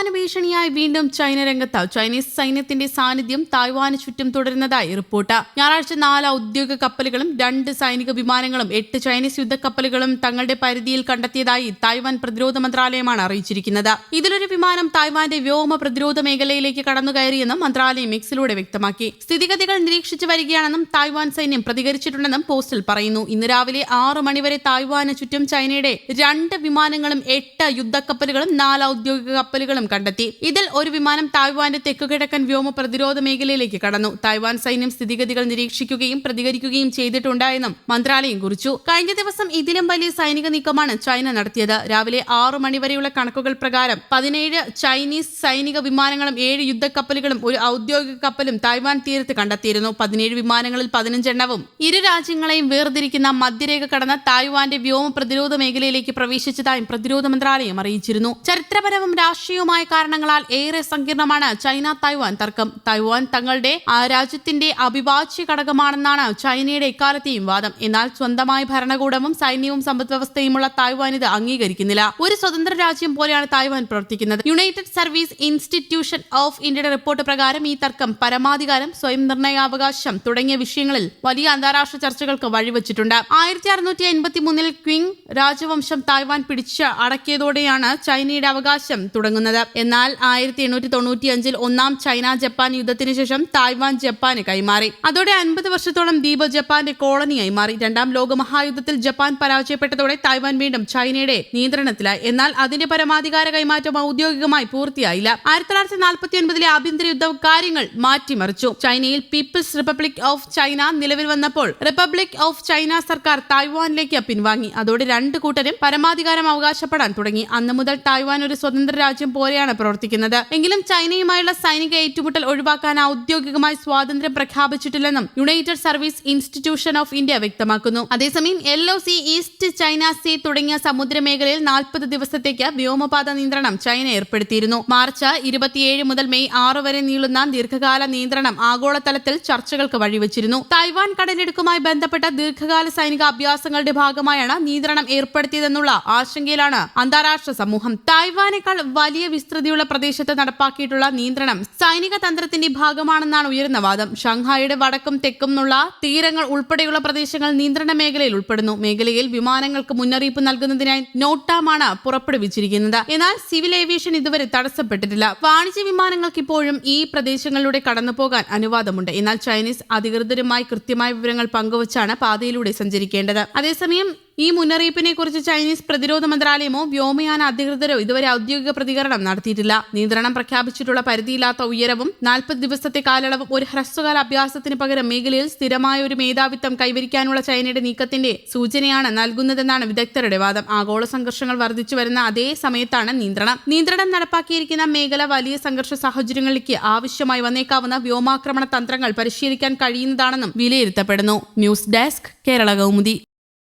Taiwan ഭീഷണിയായി വീണ്ടും China രംഗത്ത്. ചൈനീസ് സൈന്യത്തിന്റെ സാന്നിധ്യം തായ്വാന് ചുറ്റും തുടരുന്നതായി റിപ്പോർട്ട്. ഞായറാഴ്ച 4 ഔദ്യോഗിക കപ്പലുകളും 2 സൈനിക വിമാനങ്ങളും 8 ചൈനീസ് യുദ്ധക്കപ്പലുകളും തങ്ങളുടെ പരിധിയിൽ കണ്ടെത്തിയതായി തായ്വാൻ പ്രതിരോധ മന്ത്രാലയമാണ് അറിയിച്ചിരിക്കുന്നത്. ഇതിലൊരു വിമാനം തായ്വാന്റെ വ്യോമ പ്രതിരോധ മേഖലയിലേക്ക് കടന്നുകയറിയെന്നും മന്ത്രാലയം എക്സിലൂടെ വ്യക്തമാക്കി. സ്ഥിതിഗതികൾ നിരീക്ഷിച്ചു വരികയാണെന്നും തായ്വാൻ സൈന്യം പ്രതികരിച്ചിട്ടുണ്ടെന്നും പോസ്റ്റിൽ പറയുന്നു. ഇന്ന് രാവിലെ 6 മണിവരെ തായ്വാന് ചുറ്റും ചൈനയുടെ 2 വിമാനങ്ങളും 8 യുദ്ധക്കപ്പലുകളും 4 ഔദ്യോഗിക കപ്പലുകളും കണ്ടെത്തി. ഇതിൽ ഒരു വിമാനം തായ്വാന്റെ തെക്കുകിഴക്കൻ വ്യോമ പ്രതിരോധ മേഖലയിലേക്ക് കടന്നു. തായ്വാൻ സൈന്യം സ്ഥിതിഗതികൾ നിരീക്ഷിക്കുകയും പ്രതികരിക്കുകയും ചെയ്തിട്ടുണ്ടായെന്നും മന്ത്രാലയം കുറിച്ചു. കഴിഞ്ഞ ദിവസം ഇതിലും വലിയ സൈനിക നീക്കമാണ് ചൈന നടത്തിയത്. രാവിലെ 6 മണിവരെയുള്ള കണക്കുകൾ പ്രകാരം 17 ചൈനീസ് സൈനിക വിമാനങ്ങളും 7 യുദ്ധക്കപ്പലുകളും ഒരു ഔദ്യോഗിക കപ്പലും തായ്വാൻ തീരത്ത് കണ്ടെത്തിയിരുന്നു. 17 വിമാനങ്ങളിൽ 15 എണ്ണവും ഇരു രാജ്യങ്ങളെയും വേർതിരിക്കുന്ന മധ്യരേഖ കടന്ന തായ്വാന്റെ വ്യോമ പ്രതിരോധ മേഖലയിലേക്ക് പ്രവേശിച്ചതായും പ്രതിരോധ മന്ത്രാലയം അറിയിച്ചിരുന്നു. ചരിത്രപരവും രാഷ്ട്രീയവുമായ കാരണങ്ങളാൽ ഏറെ സങ്കീർണമാണ് ചൈന തായ്വാൻ തർക്കം. തായ്വാൻ തങ്ങളുടെ രാജ്യത്തിന്റെ അവിഭാജ്യ ഘടകമാണെന്നാണ് ചൈനയുടെ എക്കാലത്തെയും വാദം. എന്നാൽ സ്വന്തമായ ഭരണകൂടവും സൈന്യവും സമ്പദ്വ്യവസ്ഥയുമുള്ള തായ്വാൻ ഇത് അംഗീകരിക്കുന്നില്ല. ഒരു സ്വതന്ത്ര രാജ്യം പോലെയാണ് തായ്വാൻ പ്രവർത്തിക്കുന്നത്. യുണൈറ്റഡ് സർവീസ് ഇൻസ്റ്റിറ്റ്യൂഷൻ ഓഫ് ഇന്ത്യയുടെ റിപ്പോർട്ട് പ്രകാരം ഈ തർക്കം പരമാധികാരം, സ്വയം നിർണയാവകാശം തുടങ്ങിയ വിഷയങ്ങളിൽ വലിയ അന്താരാഷ്ട്ര ചർച്ചകൾക്ക് വഴിവെച്ചിട്ടുണ്ട്. 1653 ക്വിങ് രാജവംശം തായ്വാൻ പിടിച്ച് അടക്കിയതോടെയാണ് ചൈനയുടെ അവകാശം തുടങ്ങുന്നത്. എന്നാൽ 1895 ഒന്നാം ചൈന ജപ്പാൻ യുദ്ധത്തിന് ശേഷം തായ്വാൻ ജപ്പാന് കൈമാറി. അതോടെ 50 വർഷത്തോളം ദ്വീപ് ജപ്പാന്റെ കോളനിയായി മാറി. 2ാം ലോകമഹായുദ്ധത്തിൽ ജപ്പാൻ പരാജയപ്പെട്ടതോടെ തായ്വാൻ വീണ്ടും ചൈനയുടെ നിയന്ത്രണത്തിലായി. എന്നാൽ അതിന്റെ പരമാധികാര കൈമാറ്റം ഔദ്യോഗികമായി പൂർത്തിയായില്ല. 1949 ആഭ്യന്തര യുദ്ധം കാര്യങ്ങൾ മാറ്റിമറിച്ചു. ചൈനയിൽ പീപ്പിൾസ് റിപ്പബ്ലിക് ഓഫ് ചൈന നിലവിൽ വന്നപ്പോൾ റിപ്പബ്ലിക് ഓഫ് ചൈന സർക്കാർ തായ്വാനിലേക്ക് പിൻവാങ്ങി. അതോടെ 2 കൂട്ടരും പരമാധികാരം അവകാശപ്പെടാൻ തുടങ്ങി. അന്നു മുതൽ തായ്വാൻ ഒരു സ്വതന്ത്ര രാജ്യം പോലെയാണ് പ്രവർത്തിക്കുന്നത്. എങ്കിലും ചൈനയുമായുള്ള സൈനിക ഏറ്റുമുട്ടൽ ഒഴിവാക്കാൻ ഔദ്യോഗികമായി സ്വാതന്ത്ര്യം പ്രഖ്യാപിച്ചിട്ടില്ലെന്നും United Service Institution of India വ്യക്തമാക്കുന്നു. അതേസമയം LOC, ഈസ്റ്റ് ചൈന സീ തുടങ്ങിയ സമുദ്രമേഖലയിൽ 40 ദിവസത്തേക്ക് വ്യോമപാത നിയന്ത്രണം ചൈന ഏർപ്പെടുത്തിയിരുന്നു. മാർച്ച് 27 മുതൽ മെയ് 6 വരെ നീളുന്ന ദീർഘകാല നിയന്ത്രണം ആഗോളതലത്തിൽ ചർച്ചകൾക്ക് വഴിവെച്ചിരുന്നു. തായ്വാൻ കടലിടുക്കുമായി ബന്ധപ്പെട്ട ദീർഘകാല സൈനിക അഭ്യാസങ്ങളുടെ ഭാഗമായാണ് നിയന്ത്രണം ഏർപ്പെടുത്തിയതെന്നുള്ള ആശങ്കയിലാണ് അന്താരാഷ്ട്ര സമൂഹം. തായ്വാനേക്കാൾ വലിയ വിസ്തൃതിയുള്ള പ്രദേശത്ത് നടപ്പാക്കിയിട്ടുള്ള നിയന്ത്രണം സൈനിക തന്ത്രത്തിന്റെ ഭാഗമാണെന്നാണ് ഉയർന്ന വാദം. ഷാങ്ഹായിയുടെ വടക്കും തെക്കുമുള്ള തീരങ്ങൾ ഉൾപ്പെടെയുള്ള പ്രദേശങ്ങൾ നിയന്ത്രണ മേഖലയിൽ ഉൾപ്പെടുന്നു. മേഖലയിൽ വിമാനങ്ങൾക്ക് മുന്നറിയിപ്പ് നൽകുന്നതിനായി നോട്ടാമാണ് പുറപ്പെടുവിച്ചിരിക്കുന്നത്. എന്നാൽ സിവിൽ ഏവിയേഷൻ ഇതുവരെ തടസ്സപ്പെട്ടിട്ടില്ല. വാണിജ്യ വിമാനങ്ങൾക്ക് ഇപ്പോഴും ഈ പ്രദേശങ്ങളിലൂടെ കടന്നുപോകാൻ അനുവാദമുണ്ട്. എന്നാൽ ചൈനീസ് അധികൃതരുമായി കൃത്യമായ വിവരങ്ങൾ പങ്കുവച്ചാണ് പാതയിലൂടെ സഞ്ചരിക്കേണ്ടത്. അതേസമയം ഈ മുന്നറിയിപ്പിനെ കുറിച്ച് ചൈനീസ് പ്രതിരോധ മന്ത്രാലയമോ വ്യോമയാന അധികൃതരോ ഇതുവരെ ഔദ്യോഗിക പ്രതികരണം നടത്തിയിട്ടില്ല. നിയന്ത്രണം പ്രഖ്യാപിച്ചിട്ടുള്ള പരിധിയില്ലാത്ത ഉയരവും 40 ദിവസത്തെ കാലയളവും ഒരു ഹ്രസ്വകാല അഭ്യാസത്തിന് പകരം മേഖലയിൽ സ്ഥിരമായ ഒരു മേധാവിത്വം കൈവരിക്കാനുള്ള ചൈനയുടെ നീക്കത്തിന്റെ സൂചനയാണ് നൽകുന്നതെന്നാണ് വിദഗ്ധരുടെ വാദം. ആഗോള സംഘർഷങ്ങൾ വർദ്ധിച്ചു വരുന്ന അതേ സമയത്താണ് നിയന്ത്രണം നടപ്പാക്കിയിരിക്കുന്ന മേഖല വലിയ സംഘർഷ സാഹചര്യങ്ങളിലേക്ക് ആവശ്യമായി വന്നേക്കാവുന്ന വ്യോമാക്രമണ തന്ത്രങ്ങൾ പരിശീലിക്കാൻ കഴിയുന്നതാണെന്നും വിലയിരുത്തപ്പെടുന്നു. News desk, Kerala Kaumudi.